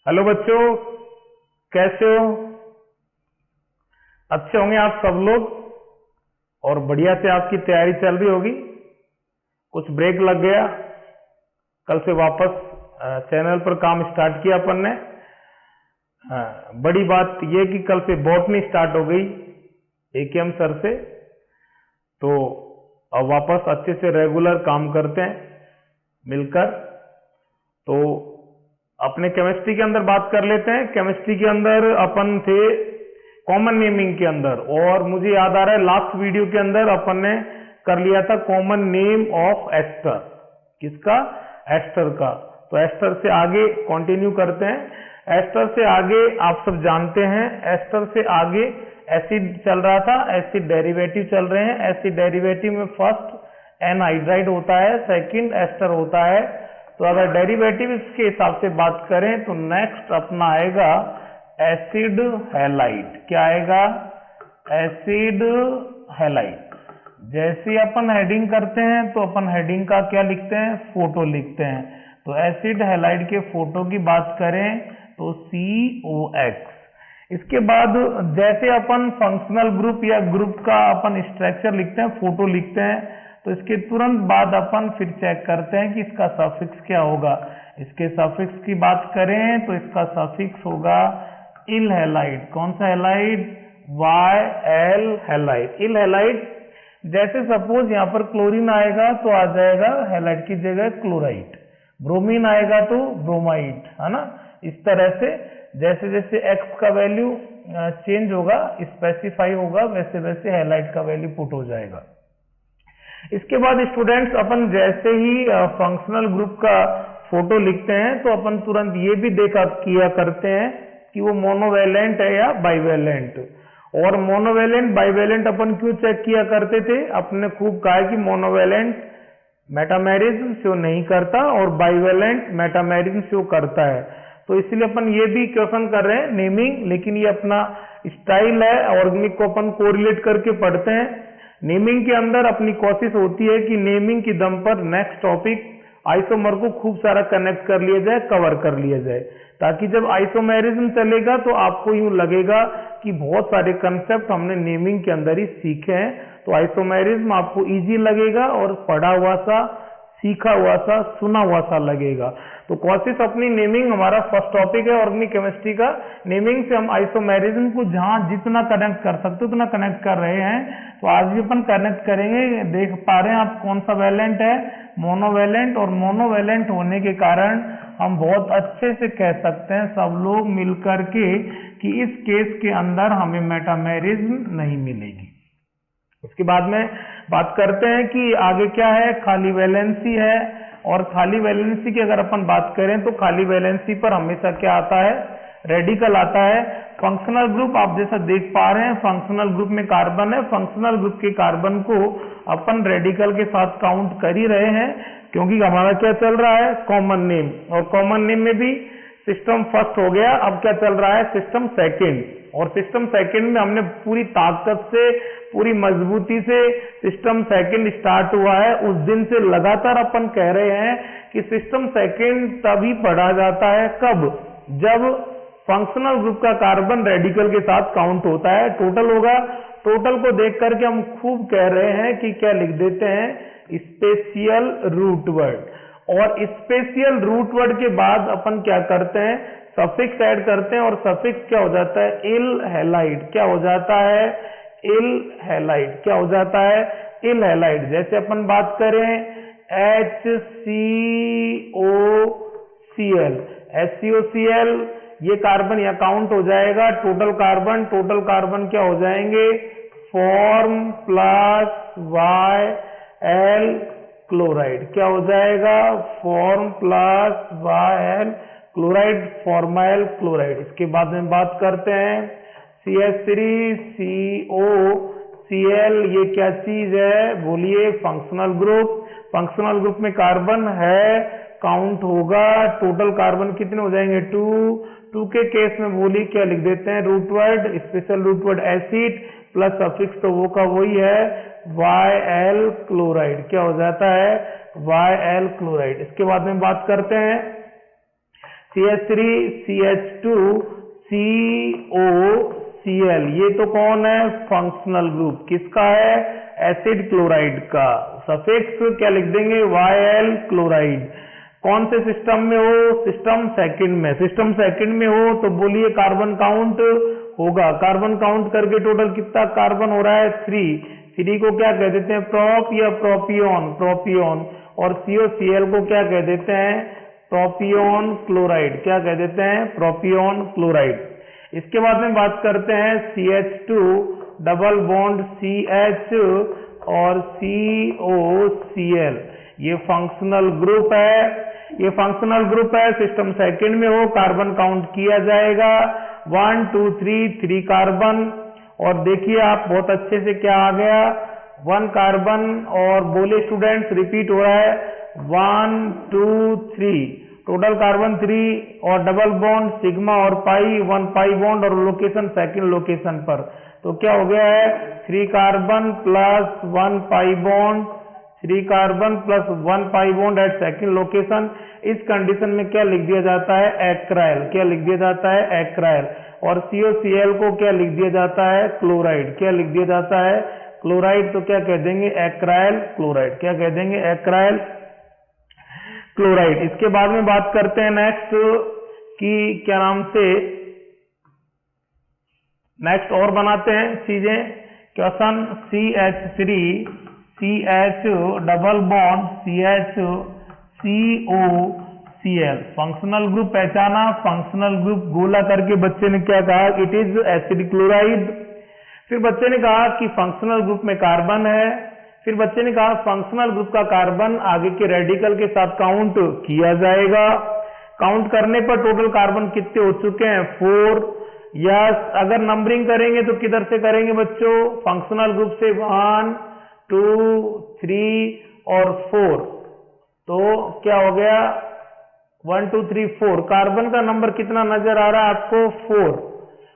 Hello बच्चों, कैसे हो? अच्छे होंगे आप सब लोग और बढ़िया से आपकी तैयारी चल रही होगी। कुछ ब्रेक लग गया, कल से वापस चैनल पर काम स्टार्ट किया अपन ने। बड़ी बात ये कि कल से बॉटनी स्टार्ट हो गई एकेएम सर से, तो अब वापस अच्छे से रेगुलर काम करते हैं मिलकर। तो अपने केमिस्ट्री के अंदर बात कर लेते हैं। केमिस्ट्री के अंदर अपन थे कॉमन नेमिंग के अंदर, और मुझे याद आ रहा है लास्ट वीडियो के अंदर अपन ने कर लिया था कॉमन नेम ऑफ एस्टर। किसका? एस्टर का। तो एस्टर से आगे कंटिन्यू करते हैं। एस्टर से आगे आप सब जानते हैं, एस्टर से आगे एसिड चल रहा था, एसिड डेरिवेटिव चल रहे हैं। एसिड डेरिवेटिव में फर्स्ट एनहाइड्राइड होता है, सेकंड एस्टर होता है। तो अगर डेरिवेटिव इसके हिसाब से बात करें तो नेक्स्ट अपना आएगा एसिड हैलाइड। क्या आएगा? Acid halide. जैसे अपन हेडिंग करते हैं तो अपन हेडिंग का क्या लिखते हैं? फोटो लिखते हैं। तो एसिड हैलाइड के फोटो की बात करें तो COX। इसके बाद जैसे अपन फंक्शनल ग्रुप या ग्रुप का अपन स्ट्रक्चर लिखते हैं, फोटो लिखते हैं, तो इसके तुरंत बाद अपन फिर चेक करते हैं कि इसका सफिक्स क्या होगा। इसके सफिक्स की बात करें तो इसका सफिक्स होगा इल हैलाइड। कौन सा halide? YL halide. Yl halide. जैसे सपोज यहाँ पर क्लोरीन आएगा तो आ जाएगा हैलाइड की जगह क्लोराइड, ब्रोमीन आएगा तो ब्रोमाइड, है ना। इस तरह से जैसे जैसे X का वैल्यू चेंज होगा, स्पेसिफाई होगा, वैसे वैसे हैलाइड का वैल्यू पुट हो जाएगा। इसके बाद स्टूडेंट्स अपन जैसे ही फंक्शनल ग्रुप का फोटो लिखते हैं तो अपन तुरंत ये भी देखा किया करते हैं कि वो मोनोवैलेंट है या बाइवैलेंट। और मोनोवैलेंट बाइवैलेंट अपन क्यों चेक किया करते थे? अपने खूब कहा कि मोनोवैलेंट मेटामेरिज्म शो नहीं करता और बाइवैलेंट मेटामेरिज्म शो करता है। तो इसलिए अपन ये भी क्वेश्चन कर रहे हैं नेमिंग, लेकिन ये अपना स्टाइल है, ऑर्गेनिक को अपन कोरिलेट करके पढ़ते हैं। नेमिंग के अंदर अपनी कोशिश होती है कि नेमिंग की दम पर नेक्स्ट टॉपिक आइसोमर को खूब सारा कनेक्ट कर लिया जाए, कवर कर लिया जाए, ताकि जब आइसोमेरिज्म चलेगा तो आपको यूं लगेगा कि बहुत सारे कंसेप्ट हमने नेमिंग के अंदर ही सीखे हैं। तो आइसोमेरिज्म आपको इजी लगेगा और पढ़ा हुआ सा, सीखा हुआ सा, सुना हुआ सा लगेगा। तो कोशिश अपनी नेमिंग हमारा फर्स्ट टॉपिक है ऑर्गेनिक केमिस्ट्री का। नेमिंग से हम आइसोमेरिज्म को जहां जितना कनेक्ट कर सकते उतना कनेक्ट कर रहे हैं। तो आज भी अपन कनेक्ट करेंगे। देख पा रहे हैं आप कौन सा वैलेंट है? मोनोवैलेंट। और मोनोवैलेंट होने के कारण हम बहुत अच्छे से कह सकते हैं सब लोग मिलकर के कि इस केस के अंदर हमें मेटामेरिज्म नहीं मिलेगी। उसके बाद में बात करते हैं कि आगे क्या है। खाली वैलेंसी है, और खाली वैलेंसी की अगर अपन बात करें तो खाली वैलेंसी पर हमेशा क्या आता है? रेडिकल आता है। फंक्शनल ग्रुप आप जैसा देख पा रहे हैं, फंक्शनल ग्रुप में कार्बन है, फंक्शनल ग्रुप के कार्बन को अपन रेडिकल के साथ काउंट कर ही रहे हैं, क्योंकि हमारा क्या चल रहा है? Common name. और कॉमन नेम में भी सिस्टम फर्स्ट हो गया, अब क्या चल रहा है? System second. और सिस्टम सेकेंड में हमने पूरी ताकत से, पूरी मजबूती से सिस्टम सेकेंड स्टार्ट हुआ है। उस दिन से लगातार अपन कह रहे हैं कि सिस्टम सेकेंड तभी पढ़ा जाता है, कब? जब फंक्शनल ग्रुप का कार्बन रेडिकल के साथ काउंट होता है। टोटल होगा, टोटल को देख करके हम खूब कह रहे हैं कि क्या लिख देते हैं? Special root word. और स्पेशियल रूट वर्ड के बाद अपन क्या करते हैं? सफिक्स ऐड करते हैं, और सफिक्स क्या हो जाता है? इल हैलाइड। क्या हो जाता है? इल हैलाइड। क्या हो जाता है? इल हैलाइड। जैसे अपन बात करें HCOCl, HCOCl, ये कार्बन यहाँ काउंट हो जाएगा। टोटल कार्बन क्या हो जाएंगे? Form plus YL chloride. क्या हो जाएगा? Form plus YL chloride, formyl chloride. इसके बाद में बात करते हैं CH3COCl। ये क्या चीज है? बोलिए। Functional group. फंक्शनल ग्रुप में कार्बन है, काउंट होगा। टोटल कार्बन कितने हो जाएंगे? 2 के केस में बोलिए क्या लिख देते हैं? Root word, special root word acid, plus suffix तो वो का वही है YL क्लोराइड। क्या हो जाता है? YL chloride. इसके बाद में बात करते हैं CH3 CH2 COCl, ये तो कौन है? Functional group. किसका है? एसिड क्लोराइड का। सफिक्स क्या लिख देंगे? YL chloride. कौन से सिस्टम में हो? सिस्टम सेकंड में। सिस्टम सेकंड में हो तो बोलिए कार्बन काउंट होगा। कार्बन काउंट करके टोटल कितना कार्बन हो रहा है? 3 को क्या कह देते हैं? प्रोप या प्रोपियोन? प्रोपियोन। और COCl को क्या कह देते हैं? प्रोपियोन क्लोराइड। क्या कह देते हैं? प्रोपियोन क्लोराइड। इसके बाद में बात करते हैं CH2 डबल बॉन्ड CH और COCl, ये फंक्शनल ग्रुप है। ये फंक्शनल ग्रुप है, सिस्टम सेकंड में हो, कार्बन काउंट किया जाएगा 1 2 3 कार्बन। और देखिए आप बहुत अच्छे से क्या आ गया? 1 कार्बन। और बोले स्टूडेंट्स रिपीट हो रहा है 1 2 3, टोटल कार्बन 3 और डबल बॉन्ड सिग्मा और पाई, 1 पाई बॉन्ड और लोकेशन सेकंड लोकेशन पर। तो क्या हो गया है? 3 carbon plus 1 pi bond, 3 carbon plus 1 pi bond at second location. इस कंडीशन में क्या लिख दिया जाता है? एक्राइल। क्या लिख दिया जाता है? एक्राइल। और COCl को क्या लिख दिया जाता है? क्लोराइड। क्या लिख दिया जाता है? क्लोराइड। तो क्या कह देंगे? एक्राइल क्लोराइड। क्या कह देंगे? एक्राइल क्लोराइड। इसके बाद में बात करते हैं नेक्स्ट कि क्या नाम से, नेक्स्ट और बनाते हैं चीजें। Question CH3 CH double bond CH COCl, functional group पहचाना, फंक्शनल ग्रुप गोला करके बच्चे ने क्या कहा? It is acid chloride. फिर बच्चे ने कहा कि फंक्शनल ग्रुप में कार्बन है। फिर बच्चे ने कहा फंक्शनल ग्रुप का कार्बन आगे के रेडिकल के साथ काउंट किया जाएगा। काउंट करने पर टोटल कार्बन कितने हो चुके हैं? 4। या अगर नंबरिंग करेंगे तो किधर से करेंगे बच्चों? फंक्शनल ग्रुप से 1 2 3 और 4। तो क्या हो गया? 1 2 3 4। कार्बन का नंबर कितना नजर आ रहा है आपको? 4।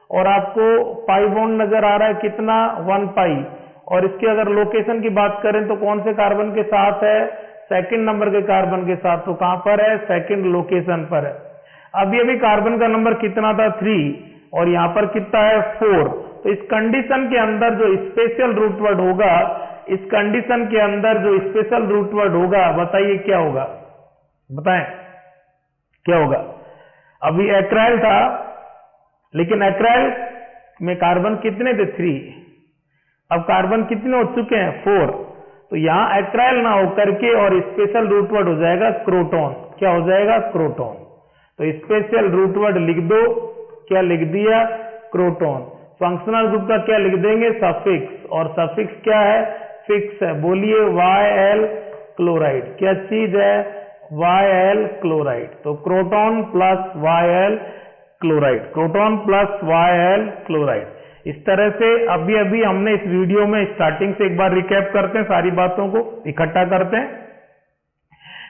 और आपको पाई बॉन्ड नजर आ रहा है कितना? 1 पाई। और इसकी अगर लोकेशन की बात करें तो कौन से कार्बन के साथ है? सेकंड नंबर के कार्बन के साथ। तो कहां पर है? सेकंड लोकेशन पर है। अभी अभी कार्बन का नंबर कितना था? 3 और यहां पर कितना है? 4। तो इस कंडीशन के अंदर जो स्पेशल रूट वर्ड होगा, इस कंडीशन के अंदर जो स्पेशल रूट वर्ड होगा, बताइए क्या होगा? बताएं क्या होगा? अभी एक्राइल था, लेकिन एक्राइल में कार्बन कितने थे? 3। अब कार्बन कितने हो चुके हैं? 4। तो यहां एक्राइल ना होकर के और स्पेशल रूट वर्ड हो जाएगा क्रोटोन। क्या हो जाएगा? क्रोटोन। तो स्पेशल रूट वर्ड लिख दो। क्या लिख दिया? क्रोटोन। फंक्शनल ग्रुप का क्या लिख देंगे? सफिक्स। और सफिक्स क्या है? फिक्स है। बोलिए YL क्लोराइड। क्या चीज है? YL chloride. तो croton plus YL chloride, croton plus YL chloride. इस तरह से अभी अभी हमने इस वीडियो में स्टार्टिंग से एक बार रिकैप करते हैं, सारी बातों को इकट्ठा करते हैं।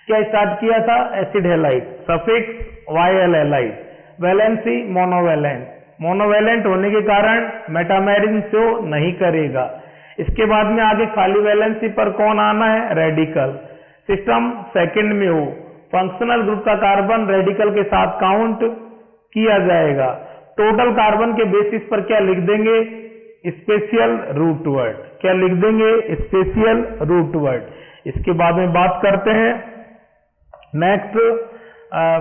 क्या स्टार्ट किया था? Acid halide, suffix YL halide, valency monovalent, monovalent होने के कारण मेटामेरिन शो नहीं करेगा। इसके बाद में आगे खाली वैलेंसी पर कौन आना है? रेडिकल। सिस्टम सेकंड में हो, फंक्शनल ग्रुप का कार्बन रेडिकल के साथ काउंट किया जाएगा। टोटल कार्बन के बेसिस पर क्या लिख देंगे? Special root word. क्या लिख देंगे? Special root word. इसके बाद में बात करते हैं नेक्स्ट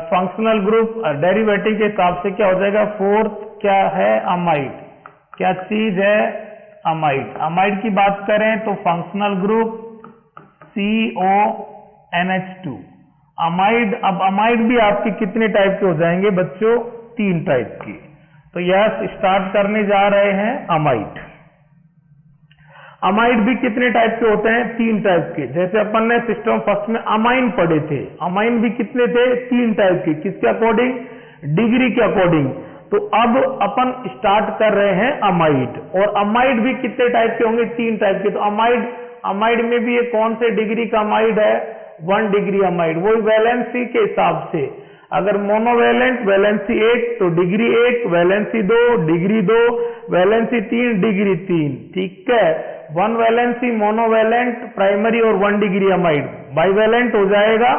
फंक्शनल ग्रुप डेरिवेटिव के हिसाब से क्या हो जाएगा? फोर्थ क्या है? अमाइड। क्या चीज है? अमाइड। अमाइड की बात करें तो फंक्शनल ग्रुप CONH2 अमाइड। अब अमाइड भी आपके कितने टाइप के हो जाएंगे बच्चों? 3 टाइप के। तो यह स्टार्ट करने जा रहे हैं अमाइड। अमाइड भी कितने टाइप के होते हैं? 3 टाइप के। जैसे अपन ने सिस्टम फर्स्ट में अमाइन पढ़े थे, अमाइन भी कितने थे? 3 टाइप के। किसके अकॉर्डिंग? डिग्री के अकॉर्डिंग। तो अब अपन स्टार्ट कर रहे हैं अमाइड। और अमाइड भी कितने टाइप के होंगे? 3 टाइप के। तो अमाइड में भी ये कौन से डिग्री का अमाइड है? 1 डिग्री अमाइड। वही वैलेंसी के हिसाब से, अगर मोनोवैलेंट वैलेंसी 1 तो degree 1, valency 2 degree 2, valency 3 degree 3। ठीक है। 1 वैलेंसी मोनोवैलेंट प्राइमरी और 1 डिग्री अमाइड। बाइवैलेंट हो जाएगा,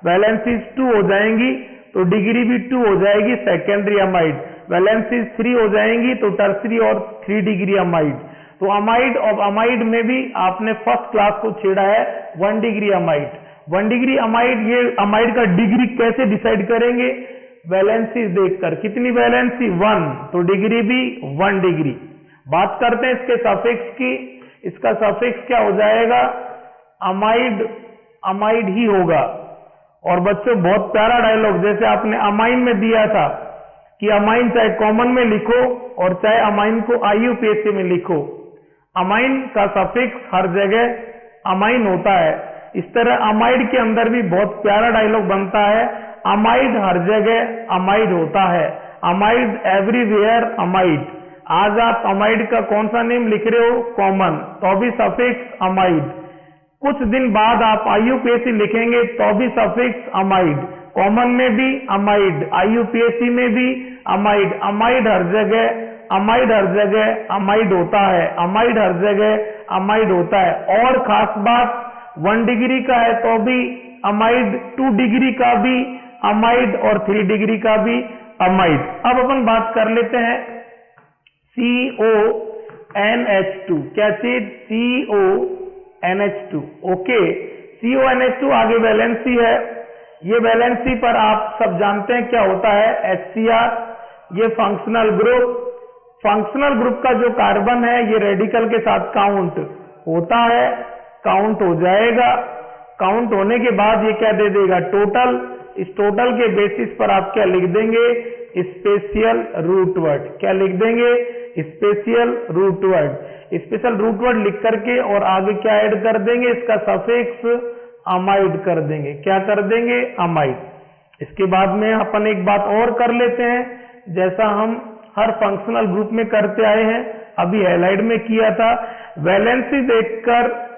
वैलेंसी 2 हो जाएंगी, तो डिग्री भी 2 हो जाएगी सेकेंडरी अमाइड, वैलेंसी 3 हो जाएंगी तो टर्सरी और 3 डिग्री अमाइड। तो अमाइड और अमाइड में भी आपने फर्स्ट क्लास को छेड़ा है 1 डिग्री अमाइड। 1 डिग्री अमाइड, ये अमाइड का डिग्री कैसे डिसाइड करेंगे? वैलेंसी देखकर, कितनी वैलेंसी 1, तो डिग्री भी 1 डिग्री। बात करते हैं इसके सफिक्स की, इसका सफिक्स क्या हो जाएगा? अमाइड, अमाइड ही होगा। और बच्चों बहुत प्यारा डायलॉग जैसे आपने अमाइन में दिया था कि अमाइन चाहे कॉमन में लिखो और चाहे अमाइन को IUPAC में लिखो, अमाइन का सफिक्स हर जगह अमाइन होता है। इस तरह अमाइड के अंदर भी बहुत प्यारा डायलॉग बनता है, अमाइड हर जगह अमाइड होता है, अमाइड एवरीवेयर अमाइड। आज आप अमाइड का कौन सा नेम लिख रहे हो? कॉमन, तो भी सफिक्स अमाइड। कुछ दिन बाद आप IUPAC लिखेंगे तो भी सफिक्स अमाइड, कॉमन में भी अमाइड, IUPAC में भी अमाइड। अमाइड हर जगह, अमाइड हर जगह अमाइड होता है, अमाइड हर जगह अमाइड होता है। और खास बात 1 डिग्री का है तो भी अमाइड, 2 डिग्री का भी अमाइड और 3 डिग्री का भी अमाइड। अब अपन बात कर लेते हैं CONH2, क्या चीज? CONH2। ओके, CONH2 आगे वैलेंसी है, ये वैलेंसी पर आप सब जानते हैं क्या होता है? HCr, ये फंक्शनल ग्रुप। फंक्शनल ग्रुप का जो कार्बन है ये रेडिकल के साथ काउंट होता है, काउंट हो जाएगा। काउंट होने के बाद ये क्या दे देगा? टोटल। इस टोटल के बेसिस पर आप क्या लिख देंगे? Special root word. क्या लिख देंगे? Special root word. Special root word लिख करके और आगे क्या ऐड कर देंगे? इसका सफिक्स अमाइड कर देंगे। क्या कर देंगे? अमाइड। इसके बाद में अपन एक बात और कर लेते हैं, जैसा हम हर फंक्शनल ग्रुप में करते आए हैं, अभी हैलाइड में किया था। वैलेंसी देखकर,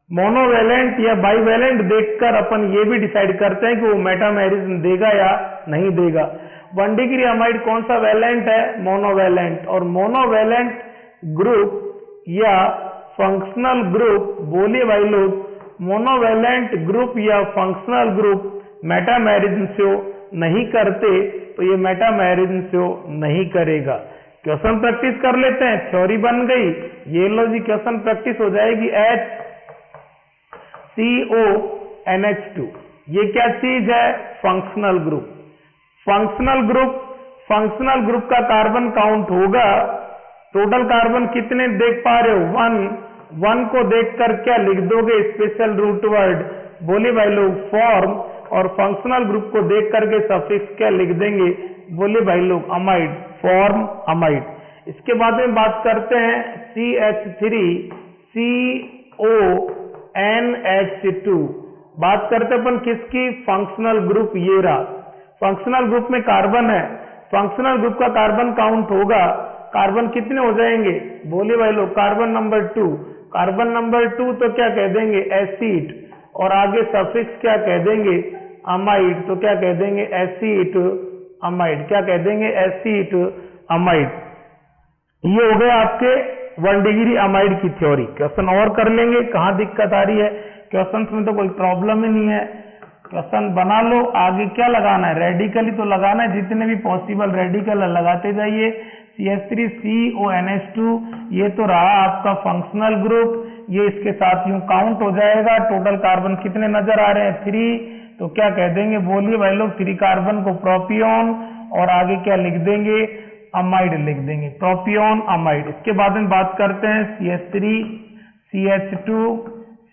मोनोवैलेंट या बाईवैलेंट देखकर अपन ये भी डिसाइड करते हैं कि वो मेटामेरिज्म देगा या नहीं देगा। 1 डिग्री अमाइड कौन सा वैलेंट है? मोनोवैलेंट। और मोनोवैलेंट ग्रुप या फंक्शनल ग्रुप, बोलिए भाई लोग, मोनोवैलेंट ग्रुप या फंक्शनल ग्रुप मेटामेरिज्म शो नहीं करते, तो ये मेटामेरिज्म शो नहीं करेगा। क्वेश्चन प्रैक्टिस कर लेते हैं, थ्योरी बन गई। ये लो जी, क्वेश्चन प्रैक्टिस हो जाएगी। HCONH2, ये क्या चीज है? Functional group. Functional group, functional group का कार्बन काउंट होगा। टोटल कार्बन कितने देख पा रहे हो? 1 को देखकर क्या लिख दोगे? स्पेशल रूट वर्ड, बोलिए भाई लोग, फॉर्म। और फंक्शनल ग्रुप को देख करके सफिक्स क्या लिख देंगे? बोलिए भाई लोग, अमाइड, फॉर्म अमाइड। इसके बाद में बात करते हैं CH3 CONH2। बात करते अपन किसकी? Functional group. ये रहा फंक्शनल ग्रुप में कार्बन है, फंक्शनल ग्रुप का कार्बन काउंट होगा। कार्बन कितने हो जाएंगे? बोलिए भाई लोग, कार्बन नंबर 2। कार्बन नंबर 2 तो क्या कह देंगे? एसिड। और आगे सफिक्स क्या कह देंगे? अमाइड। तो क्या कह देंगे? Acid amide. क्या कह देंगे? Acid amide. ये हो गए आपके 1 डिग्री अमाइड की थ्योरी। क्वेश्चन और कर लेंगे, कहाँ दिक्कत आ रही है? क्वेश्चन में तो कोई प्रॉब्लम ही नहीं है, क्वेश्चन बना लो। आगे क्या लगाना है? रेडिकल ही तो लगाना है, जितने भी पॉसिबल रेडिकल लगाते जाइए। CH3 CONH2, ये तो रहा आपका फंक्शनल ग्रुप, ये इसके साथ यूं काउंट हो जाएगा। टोटल कार्बन कितने नजर आ रहे हैं? 3। तो क्या कह देंगे? बोलिए भाई लोग, 3 कार्बन को प्रोपियोन और आगे क्या लिख देंगे? अमाइड लिख देंगे, प्रोपियोन अमाइड। इसके बाद में बात करते हैं CH3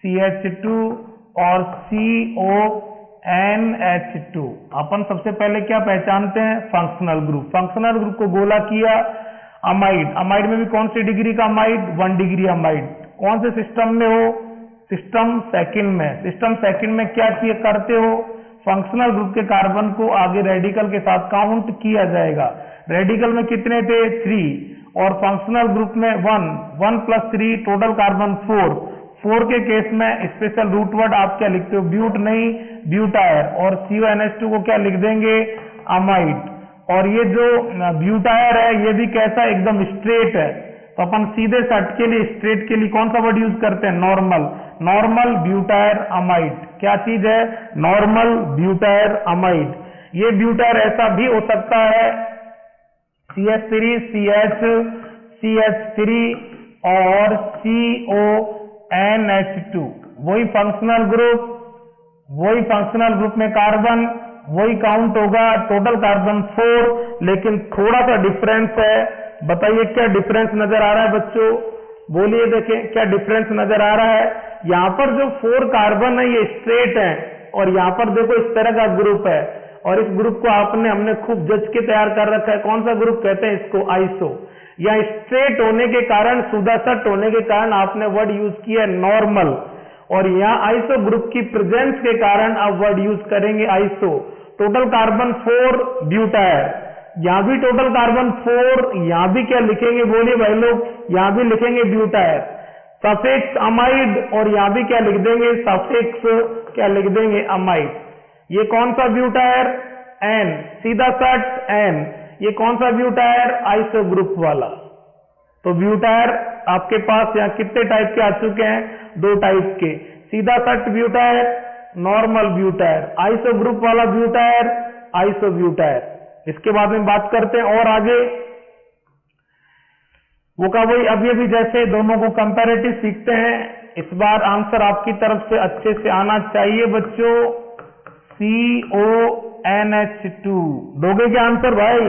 CH2 और CONH2। अपन सबसे पहले क्या पहचानते हैं? Functional group. फंक्शनल ग्रुप को गोला किया अमाइड। अमाइड में भी कौन सी डिग्री का अमाइड? 1 degree amide. कौन से सिस्टम में हो? सिस्टम सेकंड में। सिस्टम सेकंड में क्या करते हो? फंक्शनल ग्रुप के कार्बन को आगे रेडिकल के साथ काउंट किया जाएगा। रेडिकल में कितने थे? 3। और फंक्शनल ग्रुप में 1 + 3, टोटल कार्बन 4 के केस में स्पेशल रूट वर्ड आप क्या लिखते हो? ब्यूट नहीं, ब्यूटायर। और CONH2 को क्या लिख देंगे? अमाइड। और ये जो ब्यूटायर है ये भी कैसा? एकदम स्ट्रेट है, तो अपन सीधे सट के लिए, स्ट्रेट के लिए कौन सा वर्ड यूज करते हैं? नॉर्मल। Normal butyr amide. क्या चीज है? Normal butyr amide. ये ब्यूटायर ऐसा भी हो सकता है CH3 CH CH3 और CONH2, वही फंक्शनल ग्रुप में कार्बन, वही काउंट होगा, टोटल कार्बन 4, लेकिन थोड़ा सा डिफरेंस है। बताइए क्या डिफरेंस नजर आ रहा है बच्चों, बोलिए देखें क्या डिफरेंस नजर आ रहा है। यहाँ पर जो 4 कार्बन है ये स्ट्रेट है, और यहाँ पर देखो इस तरह का ग्रुप है, और इस ग्रुप को हमने खूब जज के तैयार कर रखा है। कौन सा ग्रुप कहते हैं इसको, आइसो। या स्ट्रेट होने के कारण, सीधा सट होने के कारण आपने वर्ड यूज किया है नॉर्मल, और यहाँ आइसो ग्रुप की प्रेजेंस के कारण आप वर्ड यूज करेंगे आइसो। टोटल कार्बन 4 ब्यूटायर, यहाँ भी टोटल कार्बन 4, यहाँ भी क्या लिखेंगे बोलिए भाई लोग, यहाँ भी लिखेंगे ब्यूटायर। सफिक्स अमाइड, और यहाँ भी क्या लिख देंगे, सफिक्स क्या लिख देंगे, अमाइड। ये कौन सा ब्यूटायर, एन, सीधा सट एन। ये कौन सा ब्यूटायर, आइसो ग्रुप वाला। तो ब्यूटायर आपके पास यहाँ कितने टाइप के आ चुके हैं, 2 टाइप के, सीधा सट ब्यूटायर, नॉर्मल ब्यूटायर, आइसो ग्रुप वाला ब्यूटायर, आइसो ब्यूटायर। इसके बाद में बात करते हैं और आगे, वो का वही अभी जैसे दोनों को कंपैरेटिव सीखते हैं। इस बार आंसर आपकी तरफ से अच्छे से आना चाहिए बच्चों, CONH2। दोगे क्या आंसर भाई,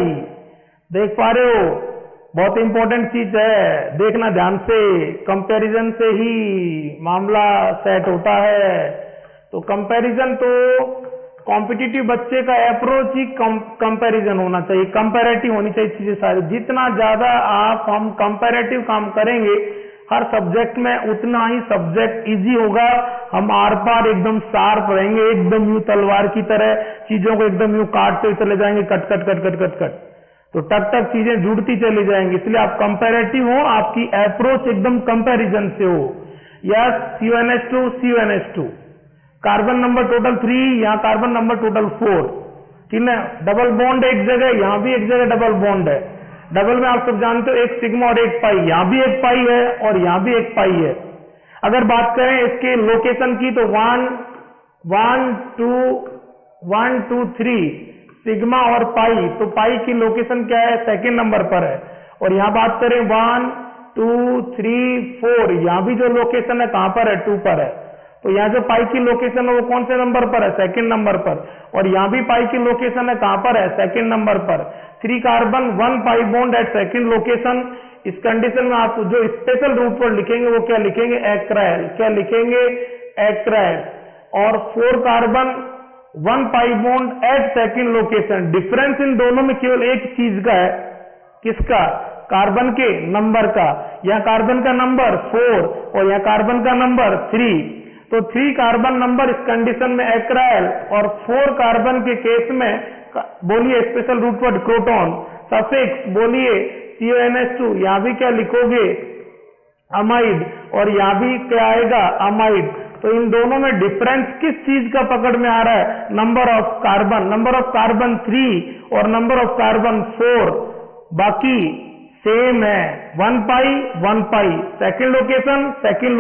देख पा रहे हो, बहुत इंपॉर्टेंट चीज है, देखना ध्यान से, कंपैरिजन से ही मामला सेट होता है। तो कंपैरिजन तो कॉम्पिटिटिव बच्चे का अप्रोच ही कंपैरिजन होना चाहिए, कंपैरेटिव होनी चाहिए चीजें सारी। जितना ज्यादा हम कंपैरेटिव काम करेंगे हर सब्जेक्ट में, उतना ही सब्जेक्ट इजी होगा। हम आर पार एकदम शार्प रहेंगे, एकदम यूं तलवार की तरह चीजों को एकदम यूं काटते चले जाएंगे, cut cut cut cut cut cut, तो टक टक चीजें जुड़ती चली जाएंगी। इसलिए आप कंपैरेटिव हो, आपकी अप्रोच एकदम कंपैरिजन से हो। Yes, CONH2 carbon number total 3, यहाँ कार्बन नंबर टोटल 4, ठीक है। डबल बॉन्ड एक जगह, यहाँ भी एक जगह डबल बॉन्ड है। डबल में आप सब जानते हो एक सिग्मा और एक पाई, यहाँ भी एक पाई है और यहाँ भी एक पाई है। अगर बात करें इसके लोकेशन की तो 1 2 3 सिग्मा और पाई, तो पाई की लोकेशन क्या है, सेकंड नंबर पर है। और यहाँ बात करें 1 2 3 4, यहाँ भी जो लोकेशन है कहां पर है, 2 पर है। तो यहाँ जो पाई की लोकेशन है वो कौन से नंबर पर है, सेकंड नंबर पर। और यहाँ भी पाई की लोकेशन है कहां पर है, सेकंड नंबर पर। 3 carbon 1 pi bond at second location. इस कंडीशन में आप जो स्पेशल रूट पर लिखेंगे वो क्या लिखेंगे, एक्राइल, क्या लिखेंगे, एक्राइल। और 4 carbon 1 pi bond at second location. Difference इन दोनों में केवल एक चीज का है, किसका, कार्बन के नंबर का। यहाँ कार्बन का नंबर 4 और यहाँ कार्बन का नंबर 3, तो 3 कार्बन नंबर इस कंडीशन में एक्राइल, और 4 कार्बन के केस में बोलिए special root word croton. Suffix बोलिए CONH2, यहाँ भी क्या लिखोगे, अमाइड, और यहाँ भी क्या आएगा, अमाइड। तो इन दोनों में डिफरेंस किस चीज का पकड़ में आ रहा है, नंबर ऑफ कार्बन 3 और नंबर ऑफ कार्बन 4, बाकी सेम है, 1 pi, second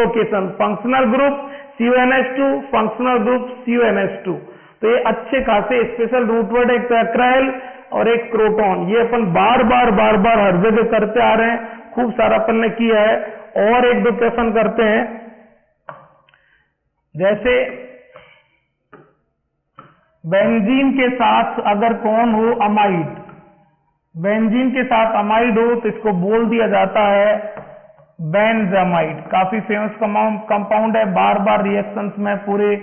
location, functional group CONH2, functional group CONH2। तो ये अच्छे खासे स्पेशल रूट वर्ड, एक एक्राइल और एक क्रोटोन, ये अपन बार बार हर जगह करते आ रहे हैं, खूब सारा अपन ने किया है। और 1-2 क्वेश्चन करते हैं, जैसे बेंजीन के साथ अगर कौन हो, अमाइड, बेंजीन के साथ अमाइड हो तो इसको बोल दिया जाता है बेंजामाइड। काफी फेमस कंपाउंड है, बार रिएक्शंस में पूरे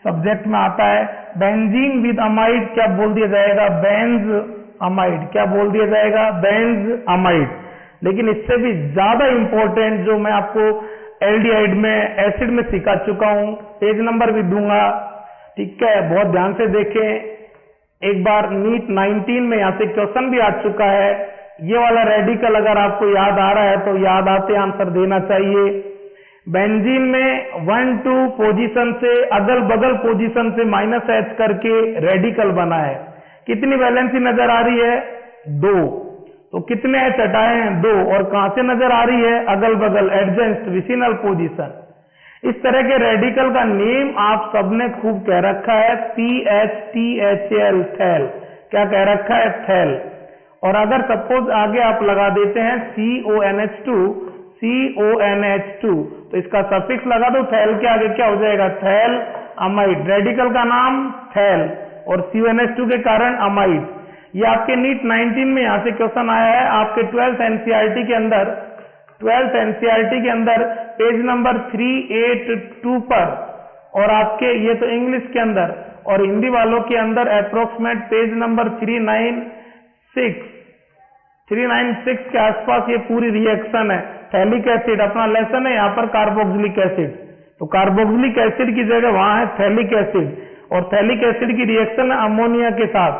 सब्जेक्ट में आता है। बेंजीन विद अमाइड क्या बोल दिया जाएगा, बेंज अमाइड, क्या बोल दिया जाएगा, बेंज अमाइड। लेकिन इससे भी ज्यादा इंपॉर्टेंट जो मैं आपको एल्डिहाइड में, एसिड में सिखा चुका हूं, पेज नंबर भी दूंगा, ठीक है, बहुत ध्यान से देखें। एक बार नीट 19 में यहां से क्वेश्चन भी आ चुका है, ये वाला रेडिकल अगर आपको याद आ रहा है तो याद आते आंसर देना चाहिए। बेंजीन में 1-2 पोजीशन से, अगल बगल पोजीशन से -H करके रेडिकल बना है। कितनी वैलेंसी नजर आ रही है, 2, तो कितने H हटाए हैं, 2, और कहां से नजर आ रही है, अगल बगल, एडजेंस्ट, विसिनल पोजीशन। इस तरह के रेडिकल का नेम आप सबने खूब कह रखा है, PHTHAL, थैल। क्या कह रखा है, थैल। और अगर सपोज आगे आप लगा देते हैं CONH2, तो इसका सफिक्स लगा दो थैल के आगे, क्या हो जाएगा, थैल अमाइड। रेडिकल का नाम थैल और CONH2 के कारण अमाइड। ये आपके नीट 19 में यहाँ से क्वेश्चन आया है, आपके 12th NCERT के अंदर पेज नंबर 382 पर, और आपके ये तो इंग्लिश के अंदर, और हिंदी वालों के अंदर अप्रोक्सीमेट पेज नंबर 396 के आसपास ये पूरी रिएक्शन है। थैलिक एसिड अपना लेसन है, यहाँ पर कार्बोक्सिलिक एसिड, तो कार्बोक्सिलिक एसिड की जगह वहां है थैलिक एसिड, और थैलिक एसिड की रिएक्शन है अमोनिया के साथ,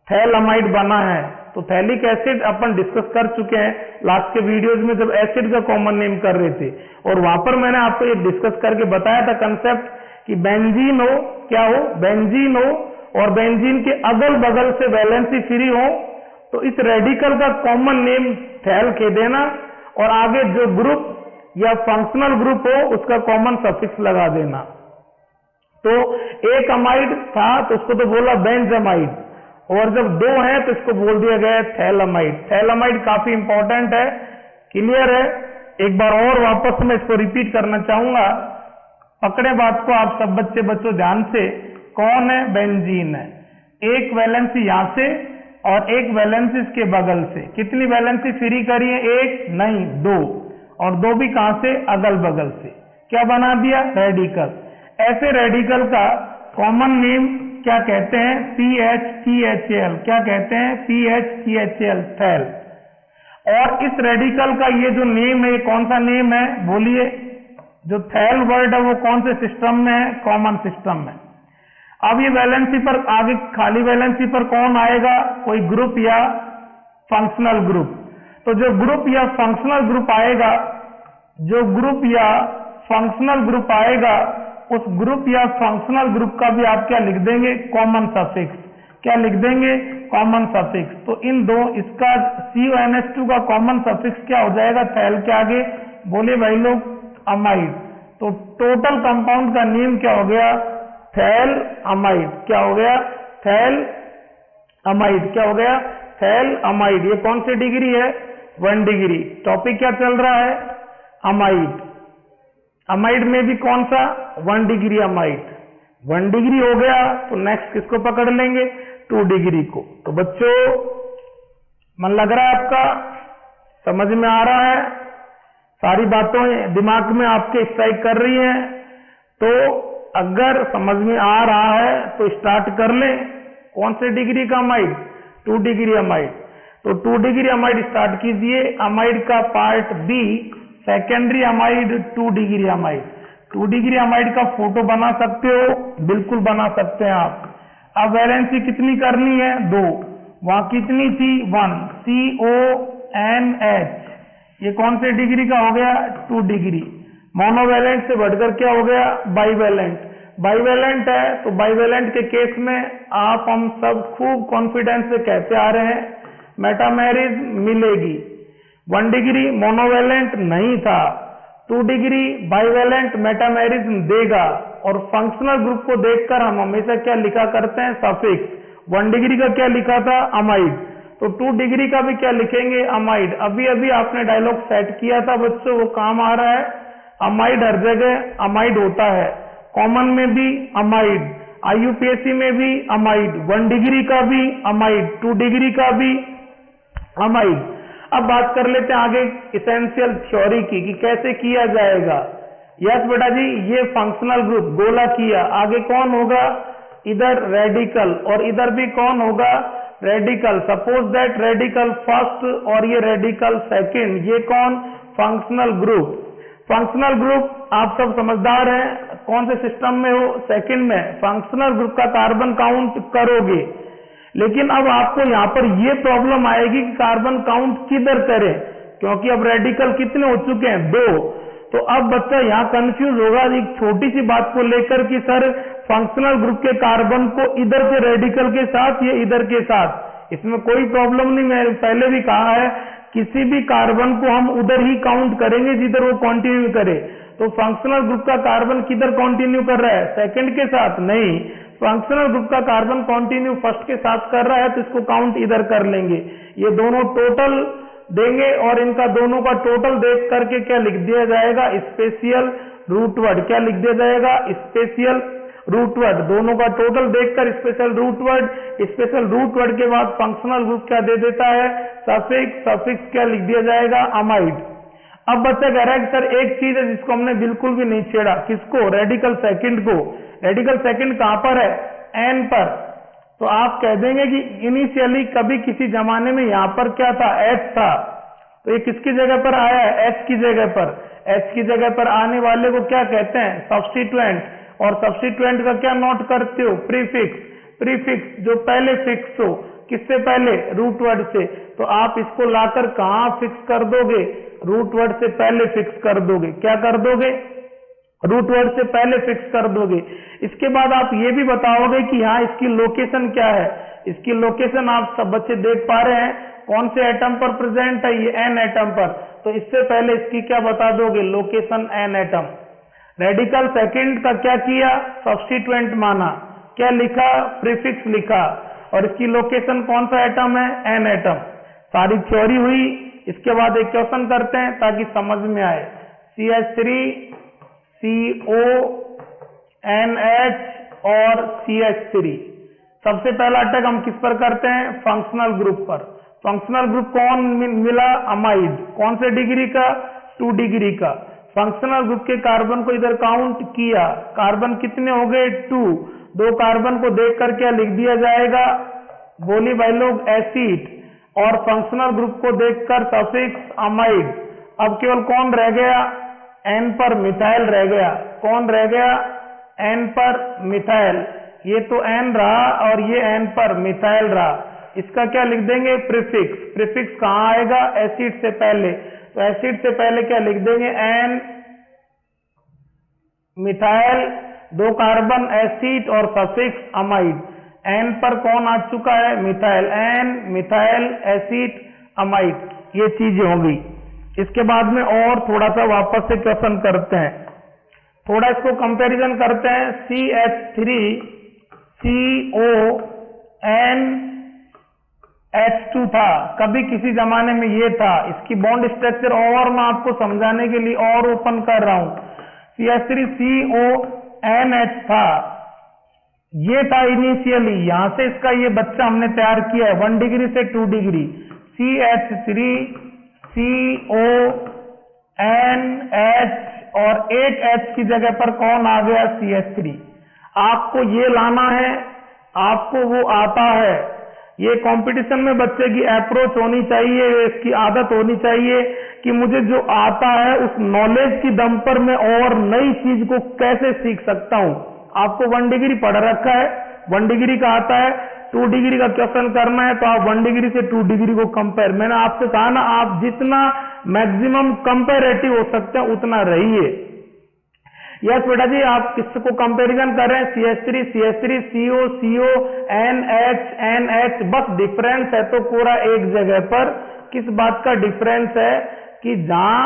थैल अमाइड बना है। तो थैलिक एसिड अपन डिस्कस कर चुके हैं लास्ट के वीडियोज में, जब एसिड का कॉमन नेम कर रहे थे, और वहां पर मैंने आपको ये डिस्कस करके बताया था कंसेप्ट कि बेंजीन हो, क्या हो, बेंजीन हो, और बेंजीन के अगल बगल से वैलेंसी फ्री हो, तो इस रेडिकल का कॉमन नेम थैल कह देना, और आगे जो ग्रुप या फंक्शनल ग्रुप हो उसका कॉमन सफिक्स लगा देना। तो एक अमाइड था तो उसको तो बोला बेंजामाइड, और जब दो है तो इसको बोल दिया गया थैलामाइड। थैलामाइड काफी इंपॉर्टेंट है, क्लियर है। एक बार और वापस मैं इसको रिपीट करना चाहूंगा, पकड़े बात को आप सब बच्चों ध्यान से। कौन है, बेंजीन है। एक वैलेंसी यहां से और एक वैलेंसी इसके बगल से। कितनी वैलेंसी फ्री करी है, एक नहीं, दो, और दो भी कहां से, अगल बगल से। क्या बना दिया, रेडिकल। ऐसे रेडिकल का कॉमन नेम क्या कहते हैं, PHCHAL। क्या कहते हैं, PHCHAL, थैल। और इस रेडिकल का ये जो नेम है, ये कौन सा नेम है, बोलिए। जो थैल वर्ड है वो कौन से सिस्टम में है, कॉमन सिस्टम में। अब ये वैलेंसी पर आगे खाली वैलेंसी पर कौन आएगा, कोई ग्रुप या फंक्शनल ग्रुप। तो जो ग्रुप या फंक्शनल ग्रुप आएगा, जो ग्रुप या फंक्शनल ग्रुप आएगा, उस ग्रुप या फंक्शनल ग्रुप का भी आप क्या लिख देंगे, कॉमन सफिक्स। क्या लिख देंगे, कॉमन सफिक्स। तो इन दो, इसका CONH2 का कॉमन सफिक्स क्या हो जाएगा, थैल के आगे, बोले भाई लोग, अमाइड। तो टोटल कंपाउंड का नेम क्या हो गया, थैल अमाइड। क्या हो गया, थैल अमाइड। क्या हो गया, थैल अमाइड। ये कौन सी डिग्री है, 1 डिग्री। टॉपिक क्या चल रहा है, अमाइड। अमाइड में भी कौन सा, 1 डिग्री अमाइड। 1 डिग्री हो गया तो नेक्स्ट किसको पकड़ लेंगे, 2 डिग्री को। तो बच्चों मन लग रहा है आपका, समझ में आ रहा है, सारी बातें दिमाग में आपके स्ट्राइक कर रही हैं। तो अगर समझ में आ रहा है तो स्टार्ट कर लें। कौन से डिग्री का अमाइड, 2 डिग्री अमाइड। तो 2 डिग्री अमाइड स्टार्ट कीजिए। अमाइड का part B, secondary amide, 2 degree amide. 2 degree amide का फोटो बना सकते हो, बिल्कुल बना सकते हैं आप। अब वैलेंसी कितनी करनी है, 2। वहां कितनी थी, 1। CONH, ये कौन से डिग्री का हो गया, 2 डिग्री। मोनोवैलेंट से बढ़कर क्या हो गया, बाइवैलेंट। बाइवैलेंट है तो बाइवैलेंट के केस में आप हम सब खूब कॉन्फिडेंस से कहते आ रहे हैं मेटामेरिज मिलेगी। 1 डिग्री मोनोवैलेंट नहीं था, 2 डिग्री बाइवैलेंट मेटामेरिज्म देगा। और फंक्शनल ग्रुप को देखकर हम हमेशा क्या लिखा करते हैं, सफिक्स। 1 डिग्री का क्या लिखा था, अमाइड। तो 2 डिग्री का भी क्या लिखेंगे, अमाइड। अभी अभी आपने डायलॉग सेट किया था बच्चों, वो काम आ रहा है। अमाइड हर जगह अमाइड होता है, कॉमन में भी अमाइड, IUPAC में भी अमाइड, 1 डिग्री का भी अमाइड, 2 डिग्री का भी अमाइड। अब बात कर लेते हैं आगे इसेंशियल थ्योरी की कि कैसे किया जाएगा। यस बेटा जी, ये फंक्शनल ग्रुप गोला किया, आगे कौन होगा, इधर रेडिकल और इधर भी कौन होगा, radical. Suppose that radical first और ये रेडिकल सेकंड, ये कौन, फंक्शनल ग्रुप। फंक्शनल ग्रुप आप सब समझदार हैं, कौन से सिस्टम में हो, सेकंड में। फंक्शनल ग्रुप का कार्बन काउंट करोगे, लेकिन अब आपको यहाँ पर ये प्रॉब्लम आएगी कि कार्बन काउंट किधर करें, क्योंकि अब रेडिकल कितने हो चुके हैं, 2। तो अब बच्चा यहाँ कंफ्यूज होगा एक छोटी सी बात को लेकर कि सर फंक्शनल ग्रुप के कार्बन को इधर के रेडिकल के साथ या इधर के साथ, इसमें कोई प्रॉब्लम नहीं। मैंने पहले भी कहा है किसी भी कार्बन को हम उधर ही काउंट करेंगे जिधर वो कंटिन्यू करे। तो फंक्शनल ग्रुप का कार्बन किधर कंटिन्यू कर रहा है, सेकंड के साथ नहीं, फंक्शनल ग्रुप का कार्बन कंटिन्यू फर्स्ट के साथ कर रहा है तो इसको काउंट इधर कर लेंगे। ये दोनों टोटल देंगे और इनका दोनों का टोटल देख करके क्या लिख दिया जाएगा, स्पेशल रूट वर्ड। क्या लिख दिया जाएगा, स्पेशल रूट वर्ड। दोनों का टोटल देखकर special root word, special root word के बाद फंक्शनल ग्रुप क्या दे देता है, सफिक्स। सफिक्स क्या लिख दिया जाएगा, अमाइड। अब बच्चा कह रहा है कि सर एक चीज है जिसको हमने बिल्कुल भी नहीं छेड़ा, किसको, रेडिकल सेकंड को। रेडिकल सेकंड कहां पर है, एन पर। तो आप कह देंगे कि इनिशियली कभी किसी जमाने में यहां पर क्या था, एच था, तो ये किसकी जगह पर आया है, एच की जगह पर। एच की जगह पर आने वाले को क्या कहते हैं, सब्स्टिट्यूएंट। और सब्स्टिट्यूएंट का क्या नोट करते हो, प्रीफिक्स। प्रीफिक्स जो पहले फिक्स हो, किससे पहले, रूट वर्ड से। तो आप इसको लाकर कहां फिक्स कर दोगे, रूट वर्ड से पहले फिक्स कर दोगे। क्या कर दोगे, रूट वर्ड से पहले फिक्स कर दोगे। इसके बाद आप ये भी बताओगे कि यहाँ इसकी लोकेशन क्या है। इसकी लोकेशन आप सब बच्चे देख पा रहे हैं, कौन से एटम पर प्रेजेंट है, ये एन एटम पर। तो इससे पहले इसकी क्या बता दोगे, location an atom. Radical second का क्या किया, सब्स्टिट्यूएंट माना, क्या लिखा, प्रीफिक्स लिखा, और इसकी लोकेशन कौन सा एटम है, एन एटम। सारी थ्योरी हुई। इसके बाद एक क्वेश्चन करते हैं ताकि समझ में आए। CH3 CO NH और CH3। सबसे पहला अटैक हम किस पर करते हैं, फंक्शनल ग्रुप पर। फंक्शनल ग्रुप कौन मिला, अमाइड। कौन से डिग्री का, 2 डिग्री का। फंक्शनल ग्रुप के कार्बन को इधर काउंट किया, कार्बन कितने हो गए, 2। 2 कार्बन को देखकर क्या लिख दिया जाएगा, बोली भाई लोग, एसिड। और फंक्शनल ग्रुप को देखकर सफिक्स अमाइड। अब केवल कौन रह गया, एन पर मिथाइल रह गया। कौन रह गया, एन पर मिथाइल। ये तो एन रहा और ये एन पर मिथाइल रहा। इसका क्या लिख देंगे, प्रीफिक्स। प्रीफिक्स कहां आएगा, एसिड से पहले। तो एसिड से पहले क्या लिख देंगे, एन मिथाइल, 2 कार्बन एसिड और सफिक्स अमाइड। एन पर कौन आ चुका है, methyl. N methyl acid amide, ये चीजें होंगी। इसके बाद में और थोड़ा सा वापस से क्वेश्चन करते हैं, थोड़ा इसको कंपैरिजन करते हैं। CH3 CO NH2 था, कभी किसी जमाने में ये था। इसकी बॉन्ड स्ट्रक्चर और मैं आपको समझाने के लिए और ओपन कर रहा हूं। CH3 CO NH था, ये था इनिशियली। यहां से इसका ये बच्चा हमने तैयार किया है 1 डिग्री से 2 डिग्री। CH3 CO NH और एक H की जगह पर कौन आ गया, CH3। आपको ये लाना है, आपको वो आता है। ये कंपटीशन में बच्चे की अप्रोच होनी चाहिए, इसकी आदत होनी चाहिए कि मुझे जो आता है उस नॉलेज की दम पर मैं और नई चीज को कैसे सीख सकता हूं। आपको 1 डिग्री पढ़ रखा है, 1 डिग्री का आता है, 2 डिग्री का क्वेश्चन करना है तो आप 1 डिग्री से 2 डिग्री को कंपेयर। मैंने आपसे कहा ना, आप जितना मैक्सिमम कंपेरेटिव हो सकते हैं उतना रहिए। यस बेटा जी, आप किसको कंपैरिजन कर रहे हैं, CH3 CO CO NH बस डिफरेंस है तो पूरा एक जगह पर। किस बात का डिफरेंस है कि जहां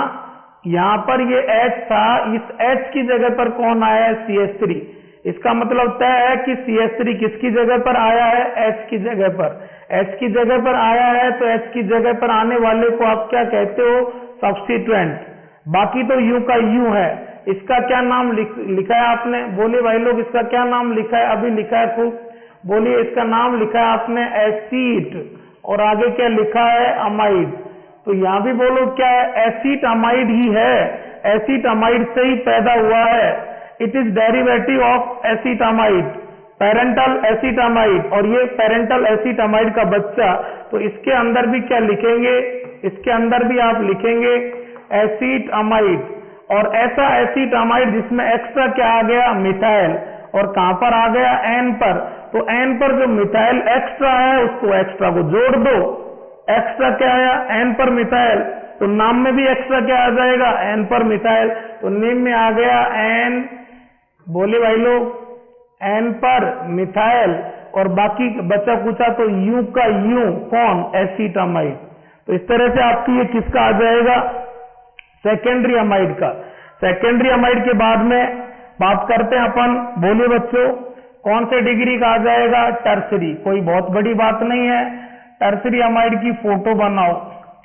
यहां पर ये H था, इस H की जगह पर कौन आया है, CH3। इसका मतलब तय है कि CH3 किसकी जगह पर आया है, H की जगह पर। H की जगह पर आया है तो H की जगह पर आने वाले को आप क्या कहते हो, सब्स्टिट्यूएंट। बाकी तो U का U है। इसका क्या नाम लिखा है आपने, बोलिए भाई लोग, इसका क्या नाम लिखा है, अभी लिखा है खूब, बोलिए। इसका नाम लिखा है आपने एसिड, और आगे क्या लिखा है, अमाइड। तो यहां भी बोलो क्या है, एसिड अमाइड ही है, एसिड अमाइड से ही पैदा हुआ है। It is derivative of acetamide, parental acetamide, और ये पेरेंटल एसिटामाइड का बच्चा। तो इसके अंदर भी क्या लिखेंगे, इसके अंदर भी आप लिखेंगे एसिटामाइड। और ऐसा एसिटामाइड जिसमें एक्स्ट्रा क्या आ गया, मिथाइल, और कहां पर आ गया, एन पर। तो एन पर जो मिथाइल एक्स्ट्रा है उसको एक्स्ट्रा को जोड़ दो। एक्स्ट्रा क्या आया, एन पर मिथाइल, तो नाम में भी एक्स्ट्रा क्या आ जाएगा, एन पर मिथाइल। तो नेम में आ गया एन, बोले भाई लोग, एन पर मिथाइल, और बाकी बचा कुचा तो यू का यू, कौन, एसिटामाइड। तो इस तरह से आपकी ये किसका आ जाएगा, सेकेंडरी अमाइड का। सेकेंडरी अमाइड के बाद में बात करते हैं अपन, बोलिए बच्चों, कौन से डिग्री का आ जाएगा? टर्सरी। कोई बहुत बड़ी बात नहीं है। टर्सरी अमाइड की फोटो बनाओ,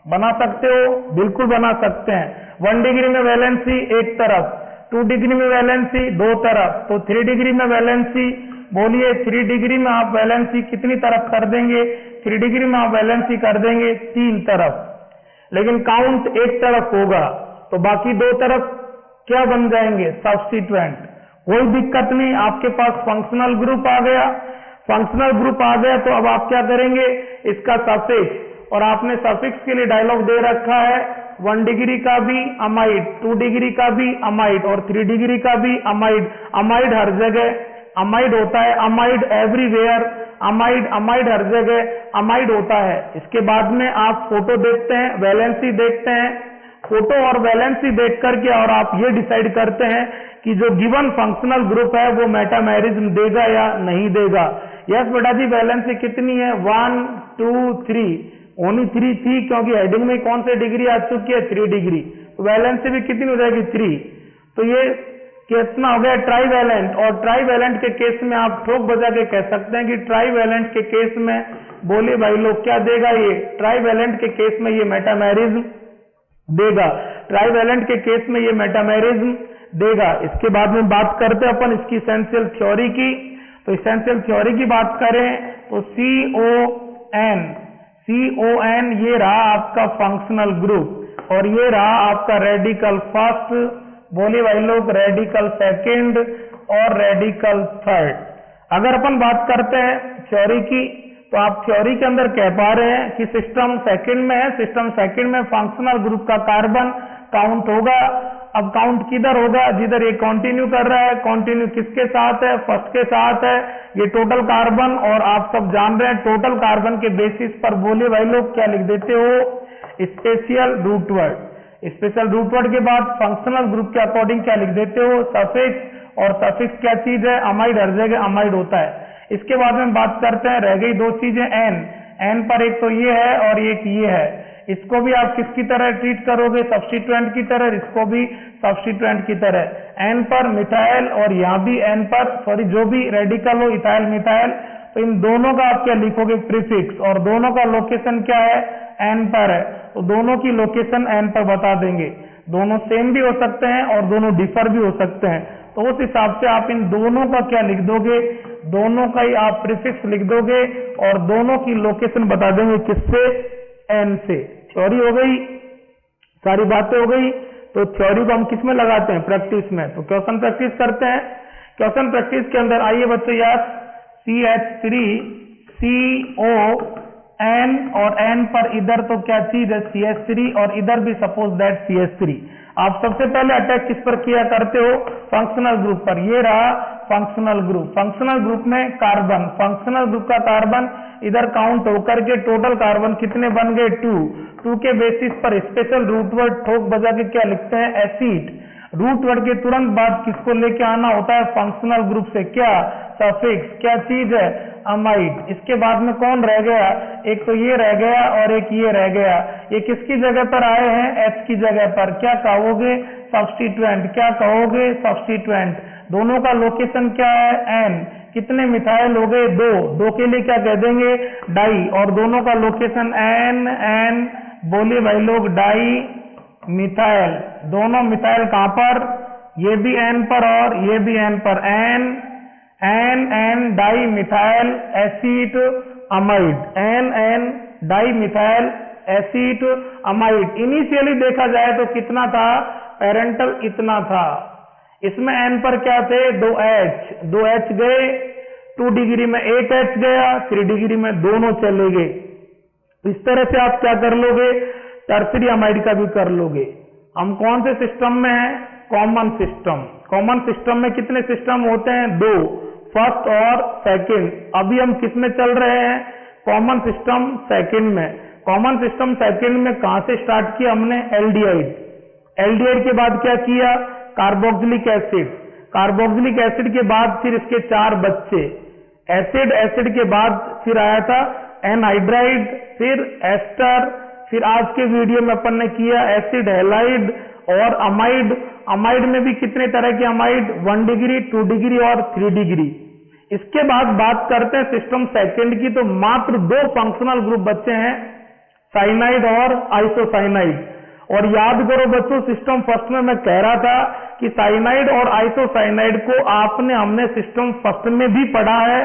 बना सकते हो? बिल्कुल बना सकते हैं। 1 डिग्री में वैलेंसी एक तरफ, 2 डिग्री में वैलेंसी दो तरफ, तो 3 डिग्री में वैलेंसी, बोलिए 3 डिग्री में आप वैलेंसी कितनी तरफ कर देंगे? 3 डिग्री में आप वैलेंसी कर देंगे 3 तरफ, लेकिन काउंट एक तरफ होगा, तो बाकी 2 तरफ क्या बन जाएंगे? सब्स्टिट्यूएंट। कोई दिक्कत नहीं, आपके पास फंक्शनल ग्रुप आ गया। फंक्शनल ग्रुप आ गया तो अब आप क्या करेंगे? इसका सफिक्स, और आपने सफिक्स के लिए डायलॉग दे रखा है 1 डिग्री का भी अमाइड, 2 डिग्री का भी अमाइड और 3 डिग्री का भी अमाइड। अमाइड हर जगह अमाइड होता है, अमाइड एवरीवेयर, अमाइड अमाइड हर जगह अमाइड होता है। इसके बाद में आप फोटो देखते हैं, वैलेंसी देखते हैं, फोटो और वैलेंसी देख करके और आप ये डिसाइड करते हैं कि जो गिवन फंक्शनल ग्रुप है वो मेटामेरिज्म देगा या नहीं देगा। यस बेटा जी, वैलेंसी कितनी है? 1 2 3, ओनली 3 थी क्योंकि हेडिंग में कौन सी डिग्री आ चुकी है? 3 डिग्री, तो वैलेंसी भी कितनी हो जाएगी? 3। तो ये कितना हो गया? ट्राईवैलेंट। और ट्राईवैलेंट के केस में आप ठोक बजा के कह सकते हैं कि ट्राईवैलेंट के केस में, बोले भाई लोग क्या देगा ये? ट्राईवैलेंट के केस में ये मेटामेरिज्म देगा, ट्राईवैलेंट के केस में ये मेटामेरिज्म देगा। इसके बाद में बात करते हैं अपन इसकी एसेंशियल थ्योरी की। तो एसेंशियल थ्योरी की बात करें तो CON ये रहा आपका फंक्शनल ग्रुप और ये रहा आपका रेडिकल फर्स्ट, बोले भाई लोग रेडिकल सेकंड और रेडिकल थर्ड। अगर अपन बात करते हैं थ्योरी की तो आप थ्योरी के अंदर कह पा रहे हैं कि सिस्टम सेकंड में है, सिस्टम सेकंड में फंक्शनल ग्रुप का कार्बन काउंट होगा। अब काउंट किधर होगा? जिधर ये कंटिन्यू कर रहा है, कंटिन्यू किसके साथ है? फर्स्ट के साथ है। ये टोटल कार्बन, और आप सब जान रहे हैं टोटल कार्बन के बेसिस पर बोले भाई लोग क्या लिख देते हो? Special root word. Special root word के बाद फंक्शनल ग्रुप के अकॉर्डिंग क्या लिख देते हो? सफिक्स। और सफिक्स क्या चीज है? अमाइड, हर जगह अमाइड होता है। इसके बाद में बात करते हैं, रह गई 2 चीजें एन पर, एक तो ये है और एक ये है। इसको भी आप किसकी तरह ट्रीट करोगे? सब्स्टिट्यूएंट की तरह, इसको भी सब्स्टिट्यूएंट की तरह। एन पर मिथाइल और यहाँ भी एन पर, सॉरी जो भी रेडिकल हो इथाइल मिथाइल, तो इन दोनों का आप क्या लिखोगे? प्रीफिक्स। और दोनों का लोकेशन क्या है? एन पर है, तो दोनों की लोकेशन एन पर बता देंगे। दोनों सेम भी हो सकते हैं और दोनों डिफर भी हो सकते हैं, तो उस हिसाब से आप इन दोनों का क्या लिख दोगे? दोनों का ही आप प्रीफिक्स लिख दोगे और दोनों की लोकेशन बता देंगे किससे? एन से। थ्योरी हो गई, सारी बातें हो गई। तो थ्योरी को हम किस में लगाते हैं? प्रैक्टिस में। तो क्वेश्चन प्रैक्टिस करते हैं। क्वेश्चन प्रैक्टिस के अंदर आइए बच्चों, यस CH3CON और N पर इधर तो क्या चीज है? CH3 और इधर भी सपोज दैट CH3। आप सबसे पहले अटैक किस पर किया करते हो? फंक्शनल ग्रुप पर। ये रहा फंक्शनल ग्रुप। फंक्शनल ग्रुप में कार्बन, फंक्शनल ग्रुप का कार्बन इधर काउंट होकर के टोटल कार्बन कितने बन गए? 2 के बेसिस पर स्पेशल रूट वर्ड ठोक बजा के क्या लिखते हैं? एसिड। रूट वर्ड के तुरंत बाद किसको लेके आना होता है? फंक्शनल ग्रुप से क्या? सफिक्स। क्या चीज है? अमाइड। इसके बाद में कौन रह गया? एक तो ये रह गया और एक ये रह गया। ये किसकी जगह पर आए हैं? H की जगह पर। क्या कहोगे? सब्स्टिट्यूएंट। क्या कहोगे? सब्स्टिट्यूएंट। दोनों का लोकेशन क्या है? N। कितने मिथाइल हो गए? 2 के लिए क्या कह देंगे? डाई। और दोनों का लोकेशन N। बोलिए भाई लोग डाई मिथाइल। दोनों मिथाइल कहां पर? ये भी N पर और ये भी N पर। N di methyl acid amide. N di methyl acid amide. Initially देखा जाए तो कितना था? पेरेंटल इतना था। इसमें N पर क्या थे? 2 H गए। 2 डिग्री में 8 H गया, 3 डिग्री में दोनों चले गए। इस तरह से आप क्या कर लोगे? टर्सरी अमाइड का भी कर लोगे। हम कौन से सिस्टम में हैं? Common system. कॉमन सिस्टम में कितने सिस्टम होते हैं? 2, फर्स्ट और सेकंड। अभी हम किस में चल रहे हैं? कॉमन सिस्टम सेकंड में। कॉमन सिस्टम सेकंड में कहां से स्टार्ट किया हमने? एल्डिहाइड। एल्डिहाइड के बाद क्या किया? Carboxylic acid. कार्बोक्सिलिक एसिड के बाद फिर इसके 4 बच्चे। एसिड के बाद फिर आया था एनहाइड्राइड, फिर एस्टर, फिर आज के वीडियो में अपन ने किया एसिड हैलाइड और अमाइड। अमाइड में भी कितने तरह के अमाइड? 1 डिग्री, 2 डिग्री और 3 डिग्री। इसके बाद बात करते हैं सिस्टम सेकंड की, तो मात्र 2 फंक्शनल ग्रुप बचे हैं, साइनाइड और आइसोसाइनाइड। और याद करो बच्चों, सिस्टम फर्स्ट में मैं कह रहा था कि साइनाइड और आइसोसाइनाइड को हमने सिस्टम फर्स्ट में भी पढ़ा है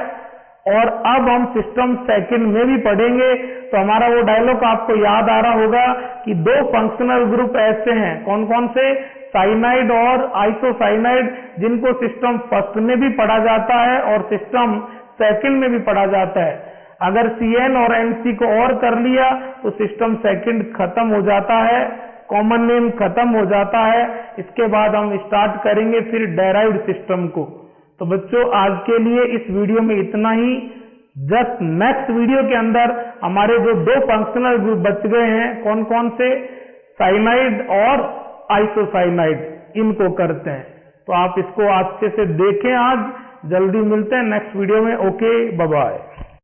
और अब हम सिस्टम सेकंड में भी पढ़ेंगे। तो हमारा वो डायलॉग आपको याद आ रहा होगा कि 2 फंक्शनल ग्रुप ऐसे हैं, कौन कौन से, साइनाइड और आइसोसाइनाइड, जिनको सिस्टम फर्स्ट में भी पढ़ा जाता है और सिस्टम सेकंड में भी पढ़ा जाता है। अगर CN और NC को और कर लिया तो सिस्टम सेकंड खत्म हो जाता है, कॉमन नेम खत्म हो जाता है। इसके बाद हम स्टार्ट करेंगे फिर डेराइव्ड सिस्टम को। तो बच्चों आज के लिए इस वीडियो में इतना ही। जस्ट नेक्स्ट वीडियो के अंदर हमारे जो 2 फंक्शनल ग्रुप बच गए हैं, कौन कौन से, साइनाइड और आइसोसाइनाइड, इनको करते हैं। तो आप इसको अच्छे से देखें। आज जल्दी मिलते हैं नेक्स्ट वीडियो में। Okay, bye bye.